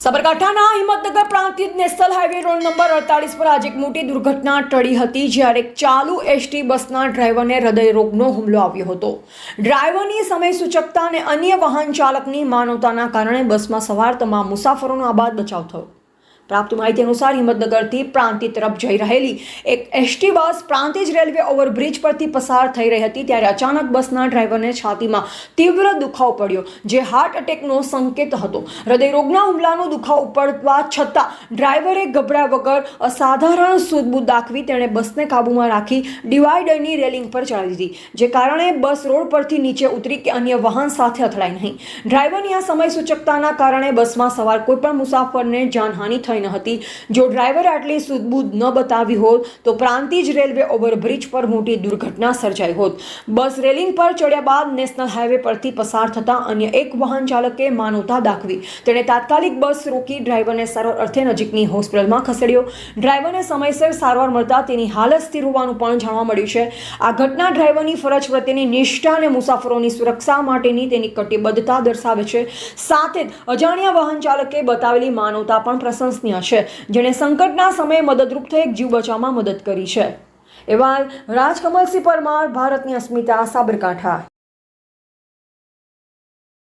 સાબરકાંઠાના Himmatnagar Prantij national highway road number 48 પર આજે એક મોટી દુર્ઘટના ટળી હતી, જ્યારે એક ચાલુ એસટી બસના ડ્રાઈવરને હૃદયરોગનો હુમલો આવ્યો હતો। ડ્રાઈવરની સમય સૂચકતા અને અન્ય વાહન ચાલકની માનવતાના કારણે બસમાં સવાર તમામ મુસાફરોનો આબાદ બચાવ થયો। પ્રાપ્ત માહિતી અનુસાર હિંમતનગરથી પ્રાંતિજ તરફ જઈ રહેલી એક ST bus Prantij railway overbridge પરથી પસાર થઈ રહી હતી, ત્યારે અચાનક બસના ડ્રાઈવરને છાતીમાં તીવ્ર દુખાવો પડ્યો, જે હાર્ટ એટેકનો સંકેત હતો। હૃદયરોગના હુમલાનો દુખાવો પડવા છતાં ડ્રાઈવરે ગભરાયા વગર અસાધારણ સૂઝબૂછ દાખવી તેણે બસને કાબૂમાં રાખી ડિવાઈડરની રેલિંગ પર ચડાવી દીધી, જે કારણે બસ રોડ પરથી નીચે ઉતરી કે અન્ય વાહન સાથે અથડાઈ નહીં। ડ્રાઈવરની આ સમય સૂચકતાના કારણે બસમાં સવાર કોઈપણ મુસાફરને જાનહાનિ થઈ ન હતી। જો ડ્રાઈવરે આટલી સૂઝબૂછ ન બતાવી હોત તો પ્રાંતિજ રેલવે ઓવરબ્રિજ પર મોટી દુર્ઘટના સર્જાઈ હોત। બસ રેલિંગ પર ચડ્યા બાદ નેશનલ હાઈવે પરથી પસાર થતા અન્ય એક વાહન ચાલકે માનવતા દાખવી તેણે તાત્કાલિક બસ રોકી ડ્રાઈવરને સારવાર અર્થે નજીકની હોસ્પિટલમાં ખસેડ્યો। ડ્રાઈવરને સમયસર સારવાર મળતા તેની હાલત સ્થિર હોવાનું પણ જાણવા મળ્યું છે। આ ઘટના ડ્રાઈવરની ફરજ પ્રત્યેની નિષ્ઠા અને મુસાફરોની સુરક્ષા માટેની તેની કટિબદ્ધતા દર્શાવે છે। સાથે જ અજાણ્યા વાહન ચાલકે બતાવેલી માનવતા પણ પ્રશંસનીય છે, જેણે સંકટના સમયે મદદરૂપ થઈ એક જીવ બચાવવામાં મદદ કરી છે। એવા રાજકમલસિંહ પરમાર, ભારતની અસ્મિતા, સાબરકાંઠા।